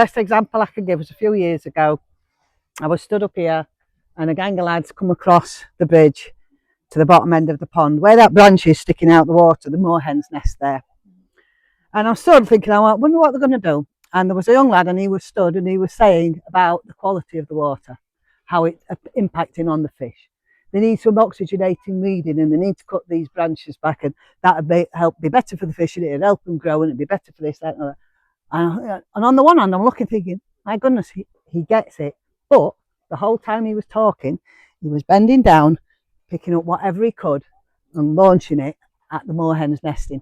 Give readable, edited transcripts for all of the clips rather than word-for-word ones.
best example I can give was a few years ago. I was stood up here and a gang of lads come across the bridge to the bottom end of the pond where that branch is sticking out the water, the moorhen's nest there. And I was stood thinking, I wonder what they're going to do. And there was a young lad and he was stood and he was saying about the quality of the water, how it's impacting on the fish. They need some oxygenating weeding and they need to cut these branches back, and that would help be better for the fish and it'd help them grow and it'd be better for this, that and that. And on the one hand, I'm looking thinking, my goodness, he gets it. But the whole time he was talking, he was bending down, picking up whatever he could and launching it at the moorhen's nesting.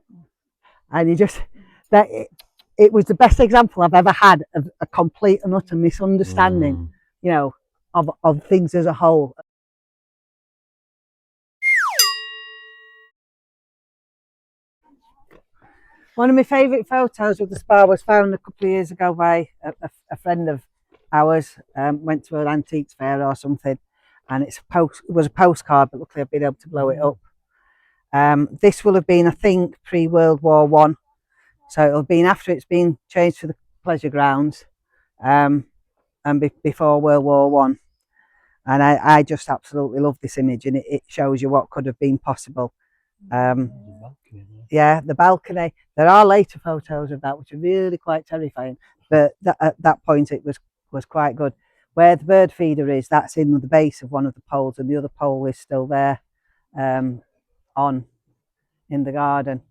And it was the best example I've ever had of a complete and utter misunderstanding, you know, of things as a whole. One of my favourite photos of the spa was found a couple of years ago by a friend of ours. Went to an antiques fair or something, and it was a postcard, but luckily I've been able to blow it up. This will have been, I think, pre-World War One, so it'll have been after it's been changed for the pleasure grounds, and before World War One. And I just absolutely love this image, and it shows you what could have been possible. Yeah, the balcony. There are later photos of that which are really quite terrifying, but at that point it was quite good. Where the bird feeder is, that's in the base of one of the poles, and the other pole is still there, in the garden.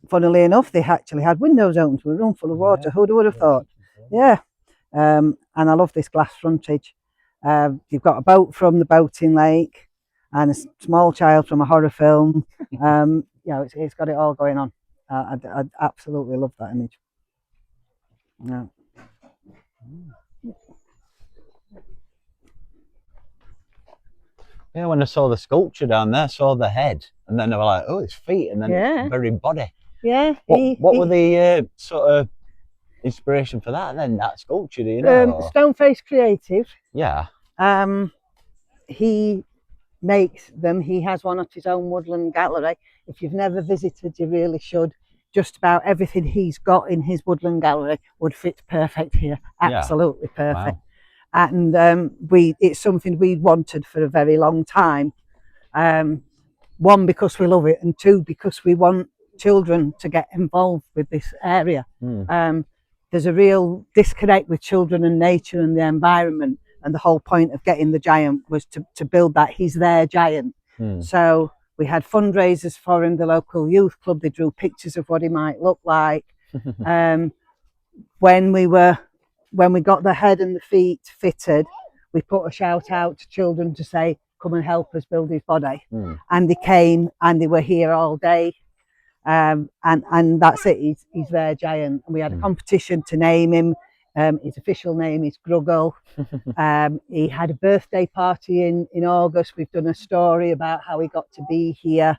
Funnily enough, they actually had windows open to a room full of water. Who would have thought? Yeah. And I love this glass frontage. You've got a boat from the boating lake and a small child from a horror film. You know, it's got it all going on. I absolutely love that image. Yeah. Yeah, when I saw the sculpture down there, I saw the head, and then they were like, "Oh, it's feet," and then it's very body. Yeah. What were the sort of inspiration for that then? That sculpture, do you know? Stoneface Creative. Yeah. He makes them. He has one at his own woodland gallery. If you've never visited, you really should. Just about everything he's got in his woodland gallery would fit perfect here. Absolutely perfect. Wow. And it's something we wanted for a very long time. One, because we love it, and two, because we want children to get involved with this area. There's a real disconnect with children and nature and the environment, and the whole point of getting the giant was to build that. He's their giant. So we had fundraisers for him, the local youth club. They drew pictures of what he might look like. When we got the head and the feet fitted, we put a shout out to children to say, come and help us build his body. And they came and they were here all day. And that's it, he's their giant. And we had a competition to name him. His official name is Gruggle. He had a birthday party in August. We've done a story about how he got to be here.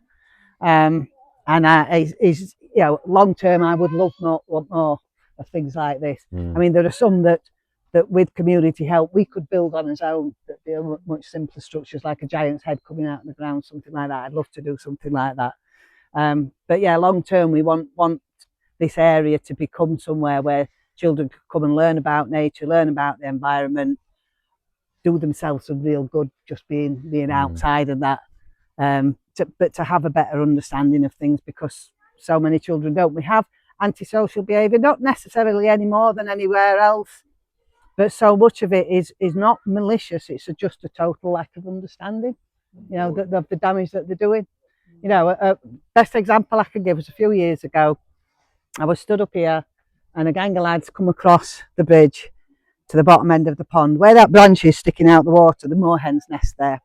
And he's, you know, long term, I would love more of things like this. I mean, there are some that with community help we could build on his own, that be much simpler structures, like a giant's head coming out of the ground, something like that. I'd love to do something like that. But yeah, long term, we want this area to become somewhere where children could come and learn about nature, learn about the environment, do themselves some real good just being outside of that. But to have a better understanding of things, because so many children don't. We have antisocial behaviour, not necessarily any more than anywhere else, but so much of it is not malicious. It's just a total lack of understanding, you know, of the damage that they're doing. You know, best example I can give was a few years ago. I was stood up here and a gang of lads come across the bridge to the bottom end of the pond where that branch is sticking out the water, the moorhen's nest there.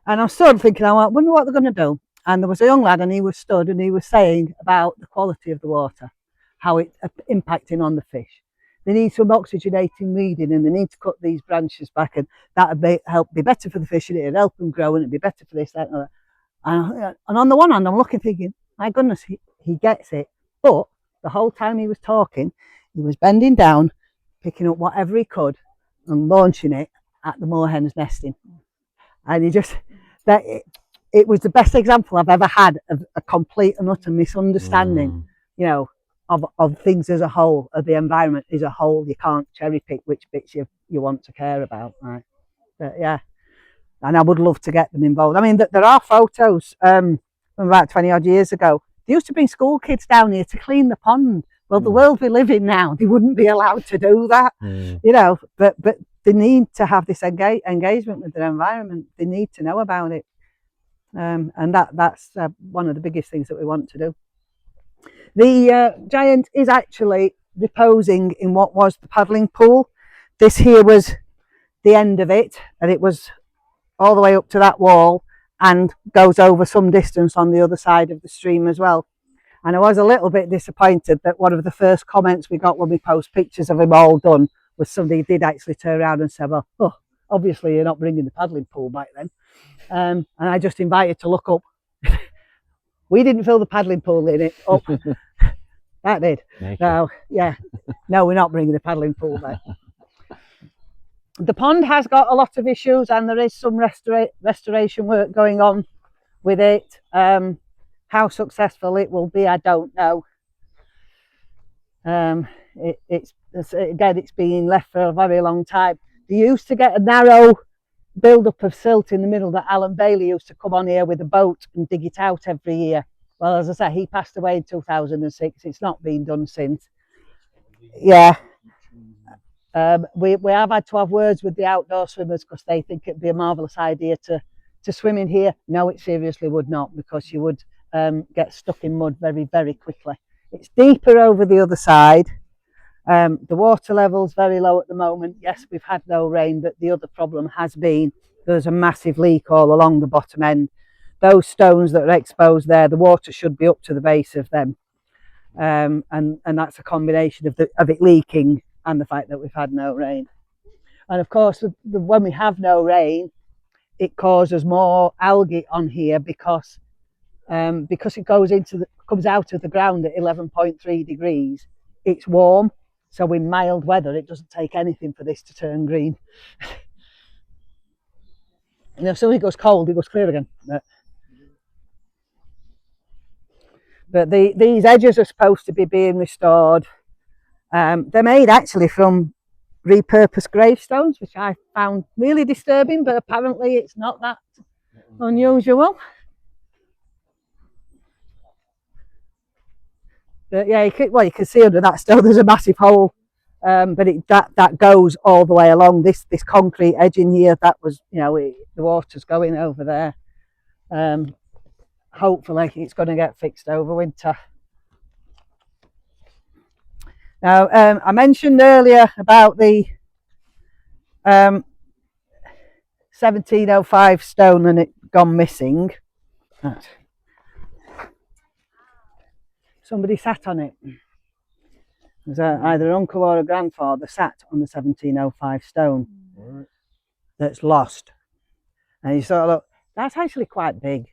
And I was stood thinking, I wonder what they're going to do. And there was a young lad and he was stood and he was saying about the quality of the water, how it's impacting on the fish. They need some oxygenating weeding and they need to cut these branches back, and that would help be better for the fish and it'd help them grow and it'd be better for this, that and that. And on the one hand, I'm looking thinking, my goodness, he gets it. But the whole time he was talking, he was bending down, picking up whatever he could and launching it at the moorhen's nesting. And it was the best example I've ever had of a complete and utter misunderstanding, you know, of things as a whole, of the environment as a whole. You can't cherry pick which bits you want to care about, right? But yeah, and I would love to get them involved. I mean, there are photos from about 20 odd years ago. They used to bring school kids down here to clean the pond. Well, the world we live in now, they wouldn't be allowed to do that, you know. But they need to have this engagement with their environment. They need to know about it, and that's one of the biggest things that we want to do. The giant is actually reposing in what was the paddling pool. This here was the end of it, and it was all the way up to that wall and goes over some distance on the other side of the stream as well. And I was a little bit disappointed that one of the first comments we got when we post pictures of him all done was somebody did actually turn around and say, well, oh, obviously you're not bringing the paddling pool back then. And I just invited to look up. We didn't fill the paddling pool in it up. That did. So yeah, no, we're not bringing the paddling pool back. The pond has got a lot of issues, and there is some restoration work going on with it. How successful it will be, I don't know. It's been left for a very long time. They used to get a narrow build-up of silt in the middle that Alan Bailey used to come on here with a boat and dig it out every year. Well, as I say, he passed away in 2006. It's not been done since. Yeah. We have had to have words with the outdoor swimmers because they think it'd be a marvellous idea to swim in here. No, it seriously would not, because you would get stuck in mud very, very quickly. It's deeper over the other side. The water level's very low at the moment. Yes, we've had no rain, but the other problem has been there's a massive leak all along the bottom end. Those stones that are exposed there, the water should be up to the base of them. And that's a combination of it leaking and the fact that we've had no rain. And of course, when we have no rain, it causes more algae on here because it comes out of the ground at 11.3 degrees. It's warm, so in mild weather, it doesn't take anything for this to turn green. You know, if something goes cold, it goes clear again. But these edges are supposed to be being restored. They're made actually from repurposed gravestones, which I found really disturbing, but apparently it's not that unusual. But yeah, you can see under that stone there's a massive hole, but that goes all the way along this concrete edging here. That was, you know, the water's going over there. Hopefully it's going to get fixed over winter. Now, I mentioned earlier about the 1705 stone and it gone missing. Somebody sat on it. There's either an uncle or a grandfather sat on the 1705 stone that's lost. And you sort of look, that's actually quite big.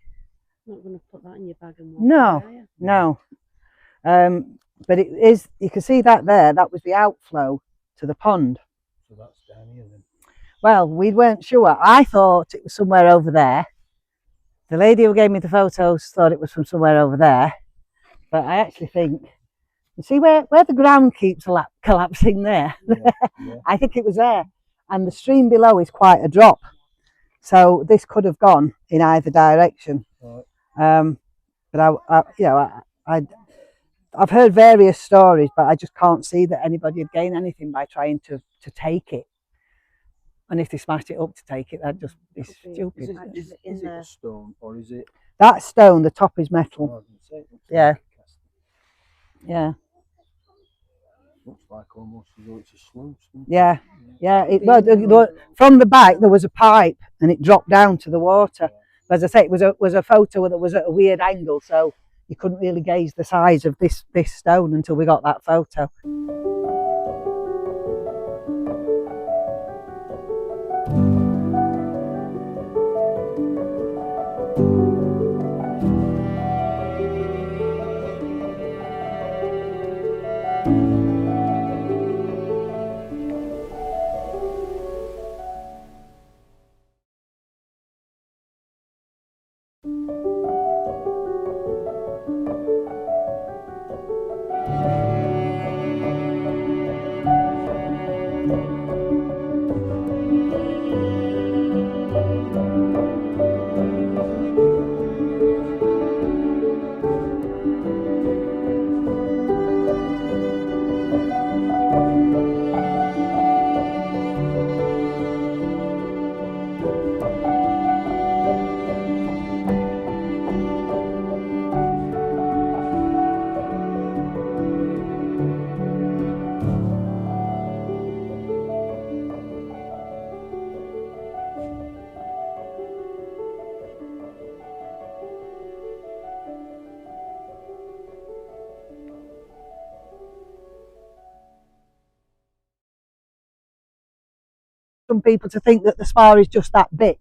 Not going to put that in your bag and walk No, no. But it is, you can see that there, that was the outflow to the pond. So that's down here then? Well, we weren't sure. I thought it was somewhere over there. The lady who gave me the photos thought it was from somewhere over there. But I actually think, you see where the ground keeps collapsing there? Yeah. I think it was there. And the stream below is quite a drop. So this could have gone in either direction. Right. But I've heard various stories, but I just can't see that anybody would gain anything by trying to take it. And if they smashed it up to take it, that just is stupid. Is it a stone or is it? That stone, the top is metal. Yeah. Yeah. Looks like almost as though it's a sluice. Yeah. Yeah. From the back there was a pipe and it dropped down to the water. But as I say, it was a photo that was at a weird angle, so you couldn't really gauge the size of this stone until we got that photo. some people to think that the spa is just that bit.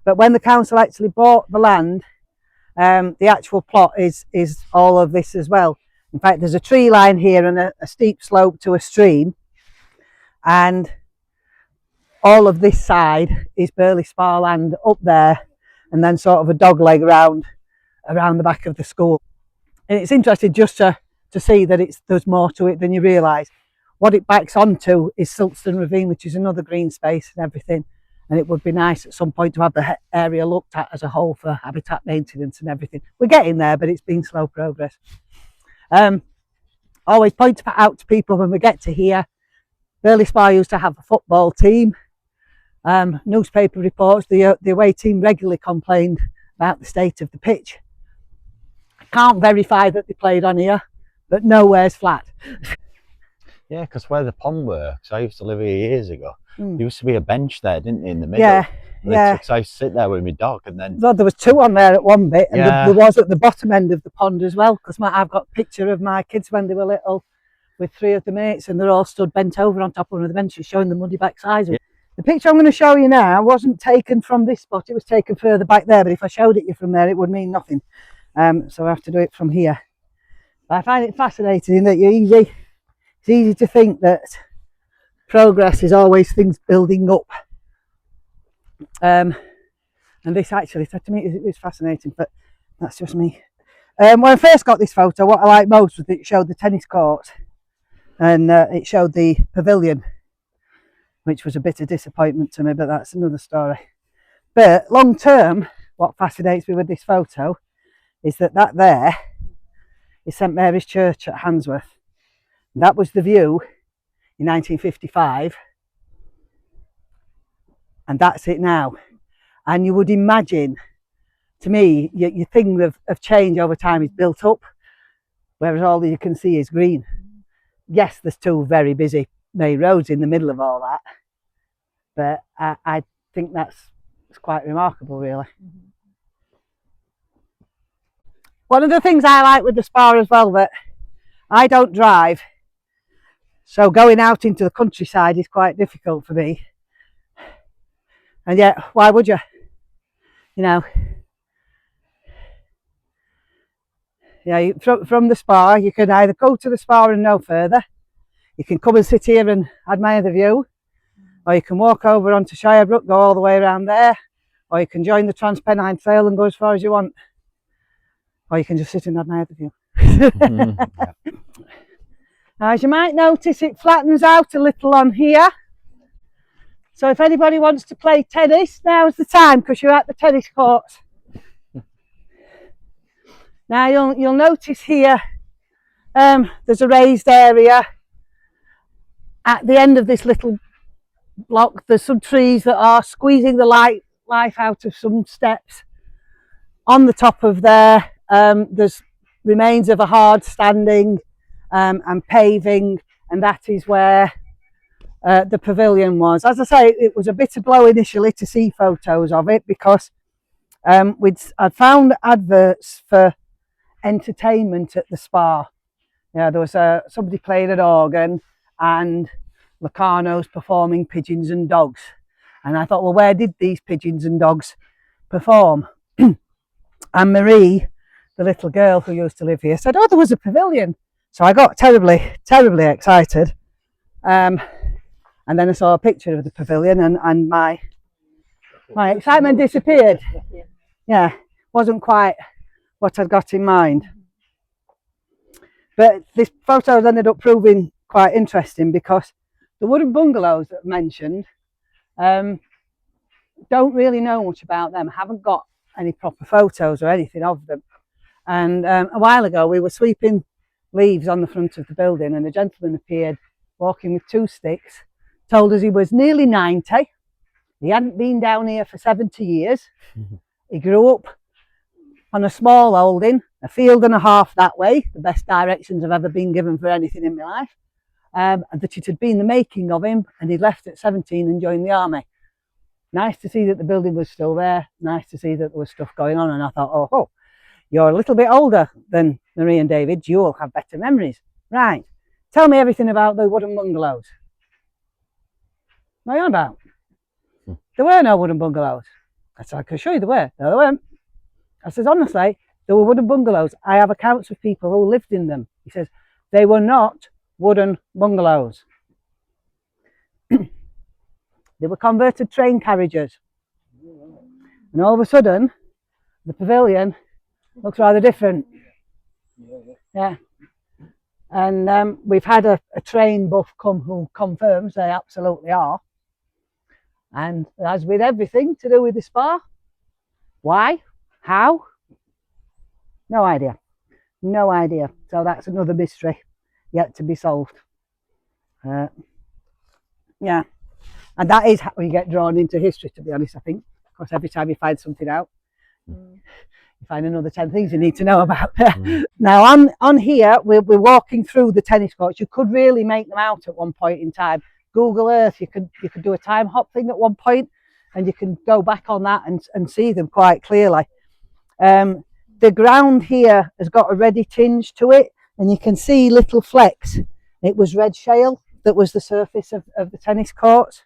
But when the council actually bought the land, the actual plot is all of this as well. In fact, there's a tree line here and a steep slope to a stream, and all of this side is Birley Spa land up there, and then sort of a dog leg around the back of the school. And it's interesting just to see that there's more to it than you realise. What it backs onto is Siltston Ravine, which is another green space and everything. And it would be nice at some point to have the area looked at as a whole for habitat maintenance and everything. We're getting there, but it's been slow progress. Always point out to people when we get to here, Birley Spa used to have a football team. Newspaper reports, the away team regularly complained about the state of the pitch. I can't verify that they played on here, but nowhere's flat. Yeah, because where the pond works, I used to live here years ago. There used to be a bench there, didn't there, in the middle? Yeah, yeah. So I used to sit there with my dog, and then... Well, there was two on there at one bit, and Yeah. there was at the bottom end of the pond as well, because I've got a picture of my kids when they were little with three of the mates, and they're all stood bent over on top of one of the benches showing the muddy backsides. Yeah. The picture I'm going to show you now wasn't taken from this spot, it was taken further back there, but if I showed it you from there, it would mean nothing. So I have to do it from here. But I find it fascinating that it's easy to think that progress is always things building up. And this actually, to me, it's fascinating, but that's just me. When I first got this photo, what I liked most was that it showed the tennis court, and it showed the pavilion, which was a bit of disappointment to me, but that's another story. But long term, what fascinates me with this photo is that there is St Mary's Church at Handsworth. And that was the view in 1955, and that's it now. And you would imagine, to me, your thing of change over time is built up, whereas all that you can see is green. Yes, there's two very busy main roads in the middle of all that, but I think that's quite remarkable, really. One of the things I like with the spa as well, that I don't drive, so going out into the countryside is quite difficult for me. And yet, why would you? You know, yeah, from the spa, you can either go to the spa and no further, you can come and sit here and admire the view, or you can walk over onto Shirebrook, go all the way around there, or you can join the Transpennine Trail and go as far as you want, or you can just sit and admire the view. Yeah. Now, as you might notice, it flattens out a little on here. So if anybody wants to play tennis, now's the time, because you're at the tennis courts. Now you'll notice here, there's a raised area. At the end of this little block, there's some trees that are squeezing the life out of some steps. On the top of there, there's remains of a hard standing and paving, and that is where the pavilion was. As I say, it was a bit of blow initially to see photos of it, because I'd found adverts for entertainment at the spa. Yeah, there was somebody playing an organ and Locarno's performing Pigeons and Dogs, and I thought, well, where did these pigeons and dogs perform? And Marie, the little girl who used to live here, said, oh, there was a pavilion. So I got terribly excited, and then I saw a picture of the pavilion, and my excitement disappeared. Yeah, wasn't quite what I'd got in mind. But this photo ended up proving quite interesting, because the wooden bungalows that I've mentioned, don't really know much about them. I haven't got any proper photos or anything of them. And a while ago we were sweeping leaves on the front of the building, and a gentleman appeared walking with two sticks, told us he was nearly 90, he hadn't been down here for 70 years, he grew up on a small holding, a field and a half that way, the best directions I've ever been given for anything in my life, and that it had been the making of him, and he left at 17 and joined the army. Nice to see that the building was still there, nice to see that there was stuff going on, and I thought, oh, you're a little bit older than Marie and David, you'll have better memories. Right, tell me everything about the wooden bungalows. What are you on about? there were no wooden bungalows. I said, I can show you there were. No, there weren't. I says, honestly, there were wooden bungalows. I have accounts of people who lived in them. He says, they were not wooden bungalows. They were converted train carriages. And all of a sudden, the pavilion looks rather different. Yeah. And we've had a train buff come who confirms they absolutely are. And as with everything to do with the spa, why? How? No idea. No idea. So that's another mystery yet to be solved. Yeah. And that is how you get drawn into history, to be honest, I think. Because every time you find something out, you find another 10 things you need to know about. Now, on here, we're walking through the tennis courts. You could really make them out at one point in time. Google Earth, you could do a time hop thing at one point, and you can go back on that and see them quite clearly. The ground here has got a reddy tinge to it, and you can see little flecks. It was red shale that was the surface of the tennis courts.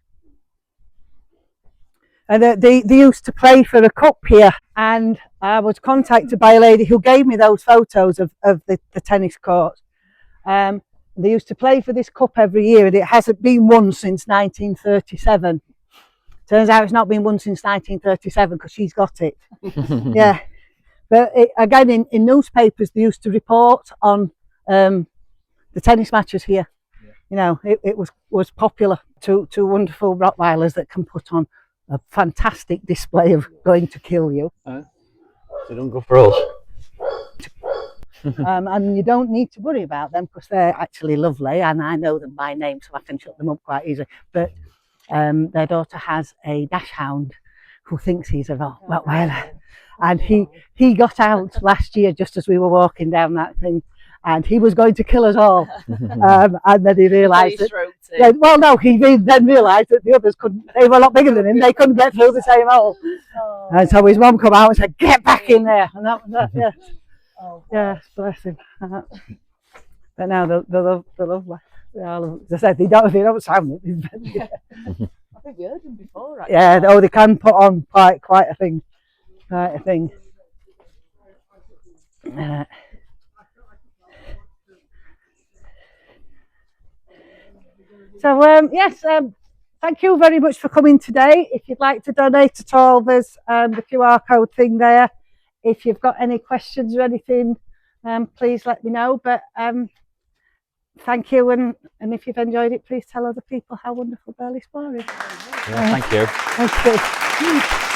And they used to play for the cup here, and I was contacted by a lady who gave me those photos of the tennis courts. They used to play for this cup every year, and it hasn't been won since 1937. Turns out it's not been won since 1937 because she's got it. Yeah. But again, in newspapers, they used to report on the tennis matches here. Yeah. You know, it was popular. Two wonderful Rottweilers that can put on a fantastic display of going to kill you. They don't go for us. And you don't need to worry about them because they're actually lovely, and I know them by name, so I can shut them up quite easily. But their daughter has a dash hound who thinks he's a Rottweiler, and he got out last year just as we were walking down that thing, and he was going to kill us all. And then he realised that, well, no, he then realised that the others couldn't. They were a lot bigger than him. They couldn't get through the same hole. And so his mum come out and said, "Get back in there!" And that was that. Yeah. Yes, bless him. But now they're lovely. As I said, they don't sound it. I think we heard them before, actually. Yeah, they can put on quite a thing. Quite a thing. So yes, thank you very much for coming today. If you'd like to donate at all, there's the QR code thing there. If you've got any questions or anything, please let me know. But thank you, and if you've enjoyed it, please tell other people how wonderful Birley Spa is. Yeah, thank you. Thank you.